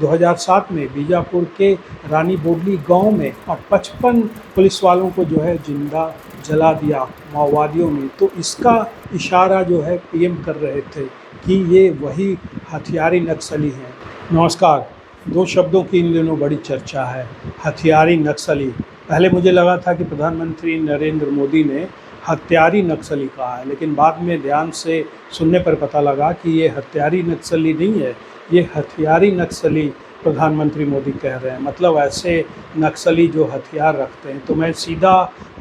2007 में बीजापुर के रानी बोडली गांव में और 55 पुलिस वालों को जो है जिंदा जला दिया माओवादियों ने। तो इसका इशारा जो है पीएम कर रहे थे कि ये वही हथियारी नक्सली हैं। नमस्कार। दो शब्दों की इन दिनों बड़ी चर्चा है, हथियारी नक्सली। पहले मुझे लगा था कि प्रधानमंत्री नरेंद्र मोदी ने हत्यारी नक्सली कहा है, लेकिन बाद में ध्यान से सुनने पर पता लगा कि ये हत्यारी नक्सली नहीं है, ये हथियारी नक्सली प्रधानमंत्री मोदी कह रहे हैं। मतलब ऐसे नक्सली जो हथियार रखते हैं। तो मैं सीधा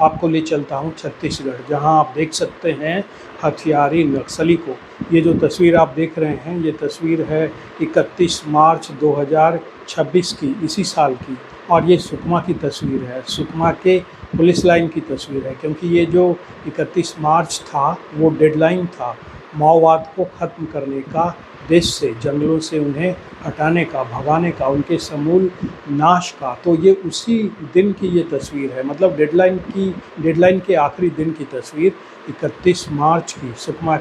आपको ले चलता हूँ छत्तीसगढ़, जहाँ आप देख सकते हैं हथियारी नक्सली को। ये जो तस्वीर आप देख रहे हैं, ये तस्वीर है 31 मार्च 2026 की, इसी साल की। और ये सुकमा की तस्वीर है, सुकमा के पुलिस लाइन की तस्वीर है, क्योंकि ये जो 31 मार्च था वो डेडलाइन था माओवाद को ख़त्म करने का, देश से, जंगलों से उन्हें हटाने का, भगाने का, उनके समूल नाश का। तो ये उसी दिन की ये तस्वीर है, मतलब डेडलाइन के आखिरी दिन की तस्वीर 31 मार्च की, सुकमा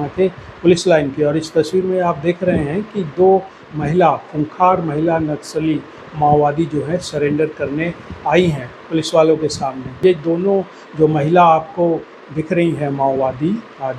के पुलिस लाइन की। और इस तस्वीर में आप देख रहे हैं कि दो खूंखार महिला नक्सली माओवादी जो है सरेंडर करने आई हैं पुलिस वालों के सामने। ये दोनों जो महिला आपको दिख रही हैं माओवादी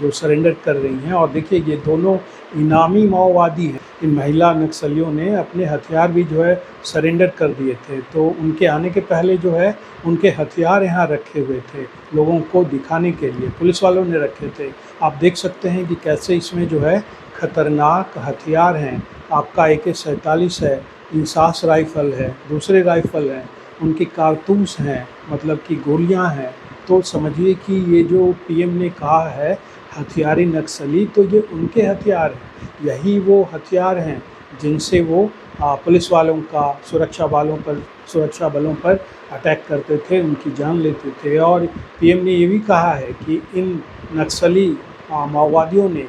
जो सरेंडर कर रही हैं, और देखिए ये दोनों इनामी माओवादी हैं। इन महिला नक्सलियों ने अपने हथियार भी जो है सरेंडर कर दिए थे। तो उनके आने के पहले जो है उनके हथियार यहाँ रखे हुए थे, लोगों को दिखाने के लिए पुलिस वालों ने रखे थे। आप देख सकते हैं कि कैसे इसमें जो है खतरनाक हथियार हैं। आपका AK-47 है, इंसास राइफ़ल है, दूसरे राइफ़ल हैं, उनकी कारतूस हैं, मतलब कि गोलियां हैं। तो समझिए कि ये जो पीएम ने कहा है हथियारी नक्सली, तो ये उनके हथियार हैं। यही वो हथियार हैं जिनसे वो पुलिस वालों का, सुरक्षा बलों पर अटैक करते थे, उनकी जान लेते थे। और पीएम ने ये भी कहा है कि इन नक्सली माओवादियों ने,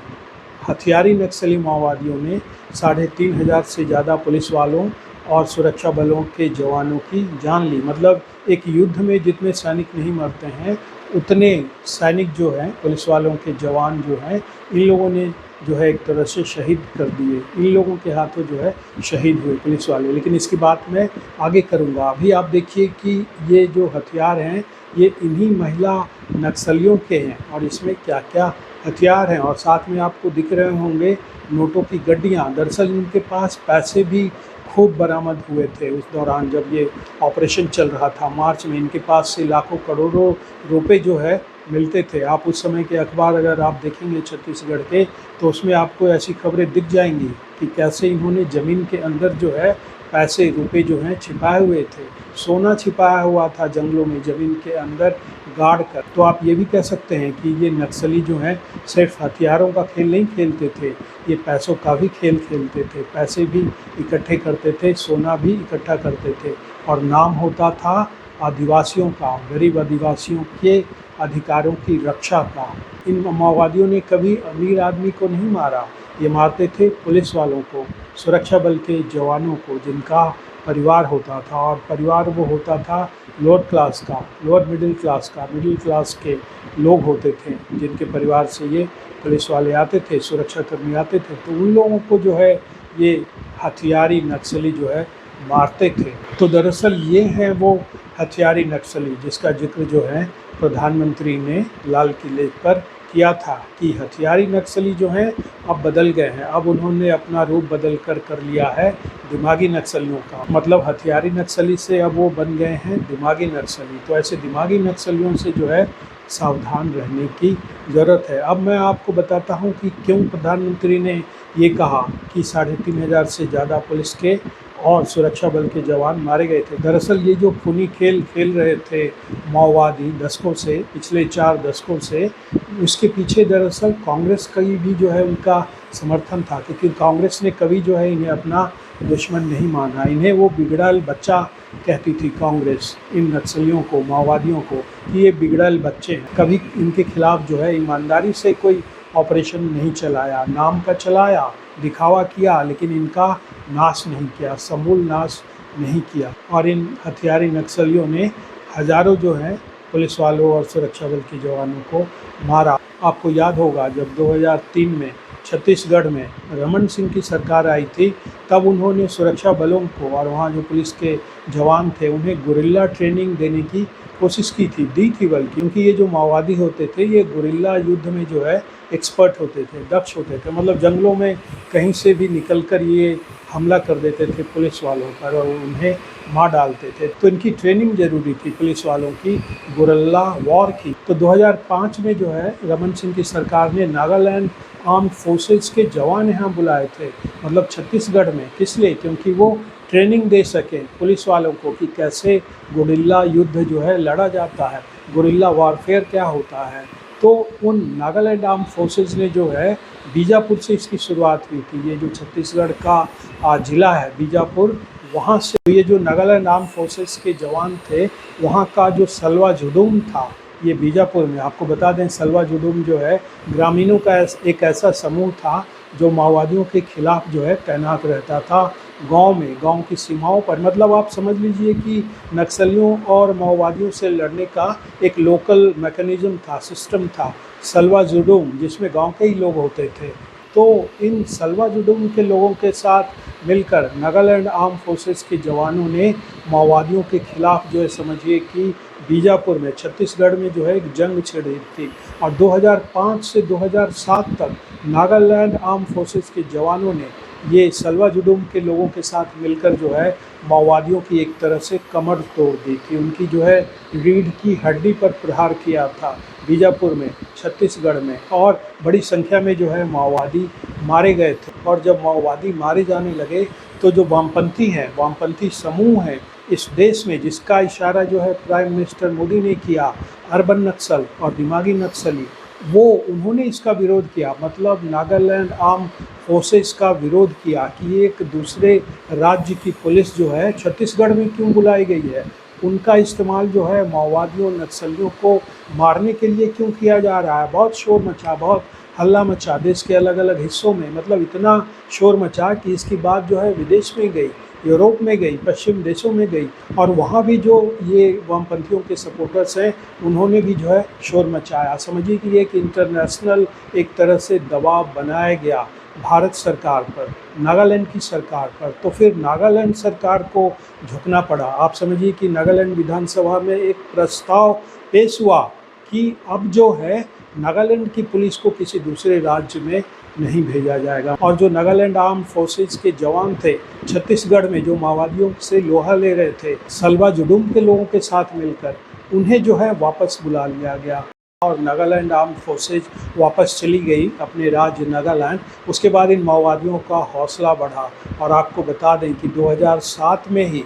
हथियारी नक्सली माओवादियों ने 3500 से ज़्यादा पुलिस वालों और सुरक्षा बलों के जवानों की जान ली। मतलब एक युद्ध में जितने सैनिक नहीं मरते हैं, उतने सैनिक जो हैं, पुलिस वालों के जवान जो हैं, इन लोगों ने जो है एक तरह से शहीद कर दिए। इन लोगों के हाथों जो है शहीद हुए पुलिस वाले। लेकिन इसकी बात मैं आगे करूँगा। अभी आप देखिए कि ये जो हथियार हैं ये इन्हीं महिला नक्सलियों के हैं, और इसमें क्या क्या हथियार हैं। और साथ में आपको दिख रहे होंगे नोटों की गड्डियाँ। दरअसल इनके पास पैसे भी खूब बरामद हुए थे उस दौरान, जब ये ऑपरेशन चल रहा था मार्च में। इनके पास से लाखों करोड़ों रुपए जो है मिलते थे। आप उस समय के अखबार अगर आप देखेंगे छत्तीसगढ़ के, तो उसमें आपको ऐसी खबरें दिख जाएंगी कि कैसे इन्होंने ज़मीन के अंदर जो है पैसे, रुपए जो हैं छिपाए हुए थे। सोना छिपाया हुआ था जंगलों में, ज़मीन के अंदर गाड़ कर। तो आप ये भी कह सकते हैं कि ये नक्सली जो हैं सिर्फ हथियारों का खेल नहीं खेलते थे, ये पैसों का भी खेल खेलते थे। पैसे भी इकट्ठे करते थे, सोना भी इकट्ठा करते थे। और नाम होता था आदिवासियों का, गरीब आदिवासियों के अधिकारों की रक्षा का। इन माओवादियों ने कभी अमीर आदमी को नहीं मारा, ये मारते थे पुलिस वालों को, सुरक्षा बल के जवानों को, जिनका परिवार होता था। और परिवार वो होता था लोअर क्लास का, लोअर मिडिल क्लास का, मिडिल क्लास के लोग होते थे, जिनके परिवार से ये पुलिस वाले आते थे, सुरक्षाकर्मी आते थे। तो उन लोगों को जो है ये हथियारी नक्सली जो है मारते थे। तो दरअसल ये है वो हथियारी नक्सली जिसका जिक्र जो है प्रधानमंत्री ने लाल किले पर किया था, कि हथियारी नक्सली जो हैं अब बदल गए हैं। अब उन्होंने अपना रूप बदल कर लिया है दिमागी नक्सलियों का। मतलब हथियारी नक्सली से अब वो बन गए हैं दिमागी नक्सली। तो ऐसे दिमागी नक्सलियों से जो है सावधान रहने की ज़रूरत है। अब मैं आपको बताता हूँ कि क्यों प्रधानमंत्री ने ये कहा कि 3500 से ज़्यादा पुलिस के और सुरक्षा बल के जवान मारे गए थे। दरअसल ये जो खूनी खेल खेल रहे थे माओवादी दशकों से, पिछले 4 दशकों से, उसके पीछे दरअसल कांग्रेस का भी जो है उनका समर्थन था। क्योंकि कांग्रेस ने कभी जो है इन्हें अपना दुश्मन नहीं माना। इन्हें वो बिगड़ैल बच्चा कहती थी कांग्रेस, इन नक्सलियों को, माओवादियों को, कि ये बिगड़ैल बच्चे हैं। कभी इनके खिलाफ जो है ईमानदारी से कोई ऑपरेशन नहीं चलाया, नाम का चलाया, दिखावा किया, लेकिन इनका नाश नहीं किया, समूल नाश नहीं किया। और इन हथियारी नक्सलियों ने हज़ारों जो हैं पुलिस वालों और सुरक्षा बल के जवानों को मारा। आपको याद होगा जब 2003 में छत्तीसगढ़ में रमन सिंह की सरकार आई थी, तब उन्होंने सुरक्षा बलों को और वहाँ जो पुलिस के जवान थे उन्हें गुरिल्ला ट्रेनिंग देने की कोशिश की थी, दी थी बल्कि, क्योंकि ये जो माओवादी होते थे ये गुरिल्ला युद्ध में जो है एक्सपर्ट होते थे, दक्ष होते थे। मतलब जंगलों में कहीं से भी निकलकर ये हमला कर देते थे पुलिस वालों पर और उन्हें मार डालते थे। तो इनकी ट्रेनिंग जरूरी थी पुलिस वालों की, गुरिल्ला वॉर की। तो 2005 में जो है रमन सिंह की सरकार ने नागालैंड आर्म्ड फोर्सेस के जवान यहाँ बुलाए थे, मतलब छत्तीसगढ़ में। किस लिए? क्योंकि वो ट्रेनिंग दे सकें पुलिस वालों को कि कैसे गुरिल्ला युद्ध जो है लड़ा जाता है, गुरिल्ला वारफेयर क्या होता है। तो उन नागालैंड आर्म फोर्सेस ने जो है बीजापुर से इसकी शुरुआत हुई थी। ये जो छत्तीसगढ़ का ज़िला है बीजापुर, वहाँ से ये जो नागालैंड आर्म फोर्सेस के जवान थे, वहाँ का जो सलवा जुडूम था, ये बीजापुर में। आपको बता दें सलवा जुडूम जो है ग्रामीणों का एक ऐसा समूह था जो माओवादियों के खिलाफ जो है तैनात रहता था गांव में, गांव की सीमाओं पर। मतलब आप समझ लीजिए कि नक्सलियों और माओवादियों से लड़ने का एक लोकल मैकेनिज्म था, सिस्टम था सलवा जुडूम, जिसमें गांव के ही लोग होते थे। तो इन सलवा जुडूम के लोगों के साथ मिलकर नागालैंड आर्म फोर्सेस के जवानों ने माओवादियों के खिलाफ जो है समझिए कि बीजापुर में, छत्तीसगढ़ में जो है एक जंग छिड़ी थी। और 2005 से 2007 तक नागालैंड आर्म फोर्सेस के जवानों ने ये सलवा जुडूम के लोगों के साथ मिलकर जो है माओवादियों की एक तरह से कमर तोड़ दी थी। उनकी जो है रीढ़ की हड्डी पर प्रहार किया था बीजापुर में, छत्तीसगढ़ में। और बड़ी संख्या में जो है माओवादी मारे गए थे। और जब माओवादी मारे जाने लगे तो जो वामपंथी हैं, वामपंथी समूह हैं इस देश में, जिसका इशारा जो है प्राइम मिनिस्टर मोदी ने किया, अर्बन नक्सल और दिमागी नक्सली, वो उन्होंने इसका विरोध किया। मतलब नागालैंड आर्म फोर्सेस का विरोध किया कि एक दूसरे राज्य की पुलिस जो है छत्तीसगढ़ में क्यों बुलाई गई है, उनका इस्तेमाल जो है माओवादियों नक्सलियों को मारने के लिए क्यों किया जा रहा है। बहुत शोर मचा, बहुत हल्ला मचा देश के अलग अलग हिस्सों में। मतलब इतना शोर मचा कि इसकी बात जो है विदेश में गई, यूरोप में गई, पश्चिम देशों में गई। और वहाँ भी जो ये वामपंथियों के सपोर्टर्स हैं उन्होंने भी जो है शोर मचाया। समझिए कि एक इंटरनेशनल एक तरह से दबाव बनाया गया भारत सरकार पर, नागालैंड की सरकार पर। तो फिर नागालैंड सरकार को झुकना पड़ा। आप समझिए कि नागालैंड विधानसभा में एक प्रस्ताव पेश हुआ कि अब जो है नागालैंड की पुलिस को किसी दूसरे राज्य में नहीं भेजा जाएगा। और जो नागालैंड आर्म फोर्सेस के जवान थे छत्तीसगढ़ में, जो माओवादियों से लोहा ले रहे थे सलवा जुडूम के लोगों के साथ मिलकर, उन्हें जो है वापस बुला लिया गया और नागालैंड आर्म फोर्सेज वापस चली गई अपने राज्य नागालैंड। उसके बाद इन माओवादियों का हौसला बढ़ा। और आपको बता दें कि 2007 में ही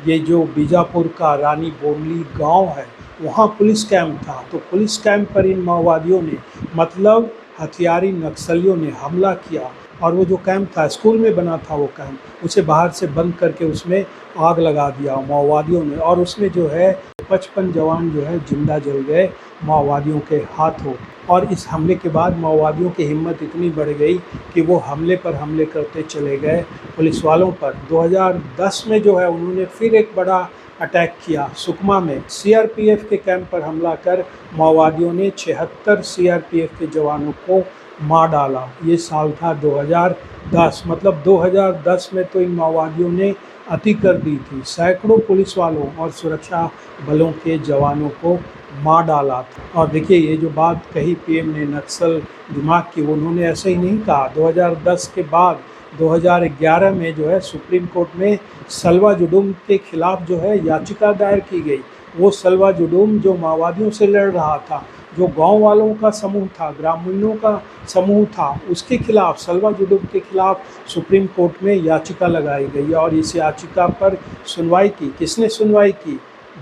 ये जो बीजापुर का रानी बोमली गांव है, वहाँ पुलिस कैंप था। तो पुलिस कैंप पर इन माओवादियों ने, मतलब हथियारी नक्सलियों ने हमला किया। और वो जो कैंप था, स्कूल में बना था वो कैंप, उसे बाहर से बंद करके उसमें आग लगा दिया माओवादियों ने। और उसमें जो है 55 जवान जो है जिंदा जल गए माओवादियों के हाथों। और इस हमले के बाद माओवादियों की हिम्मत इतनी बढ़ गई कि वो हमले पर हमले करते चले गए पुलिस वालों पर। 2010 में जो है उन्होंने फिर एक बड़ा अटैक किया सुकमा में। सीआरपीएफ के कैंप पर हमला कर माओवादियों ने 76 सीआरपीएफ के जवानों को मार डाला। ये साल था 2010। मतलब 2010 में तो इन माओवादियों ने अति कर दी थी। सैकड़ों पुलिस वालों और सुरक्षा बलों के जवानों को मार डाला था। और देखिए ये जो बात कही पीएम ने नक्सल दिमाग की, उन्होंने ऐसे ही नहीं कहा। 2010 के बाद 2011 में जो है सुप्रीम कोर्ट में सलवा जुडूम के खिलाफ जो है याचिका दायर की गई। वो सलवा जुडूम जो माओवादियों से लड़ रहा था, जो गांव वालों का समूह था, ग्रामीणों का समूह था, उसके खिलाफ, सलवा जुडूम के खिलाफ सुप्रीम कोर्ट में याचिका लगाई गई। और इस याचिका पर सुनवाई की, किसने सुनवाई की?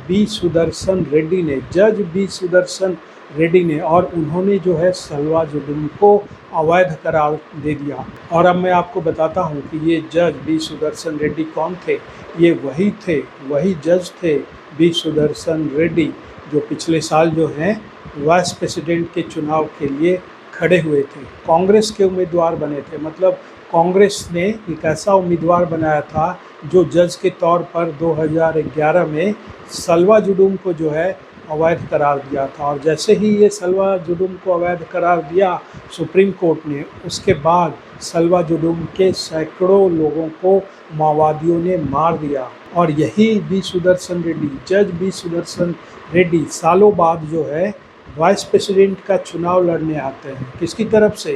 बी सुदर्शन रेड्डी ने, जज बी सुदर्शन रेड्डी ने। और उन्होंने जो है सलवा जुडूम को अवैध करार दे दिया। और अब मैं आपको बताता हूँ कि ये जज बी सुदर्शन रेड्डी कौन थे। ये वही थे, वही जज थे बी सुदर्शन रेड्डी जो पिछले साल जो हैं वाइस प्रेसिडेंट के चुनाव के लिए खड़े हुए थे, कांग्रेस के उम्मीदवार बने थे। मतलब कांग्रेस ने एक ऐसा उम्मीदवार बनाया था जो जज के तौर पर 2011 में सलवा जुडूम को जो है अवैध करार दिया था और जैसे ही ये सलवा जुडुम को अवैध करार दिया सुप्रीम कोर्ट ने, उसके बाद सलवा जुडुम के सैकड़ों लोगों को माओवादियों ने मार दिया। और यही बी सुदर्शन रेड्डी, जज बी सुदर्शन रेड्डी सालों बाद जो है वाइस प्रेसिडेंट का चुनाव लड़ने आते हैं। किसकी तरफ से?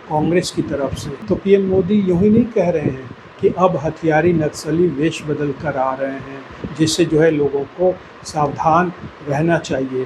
कांग्रेस की तरफ से। तो पीएम मोदी यूं ही नहीं कह रहे हैं कि अब हथियारी नक्सली वेश बदल कर आ रहे हैं, जिससे जो है लोगों को सावधान रहना चाहिए।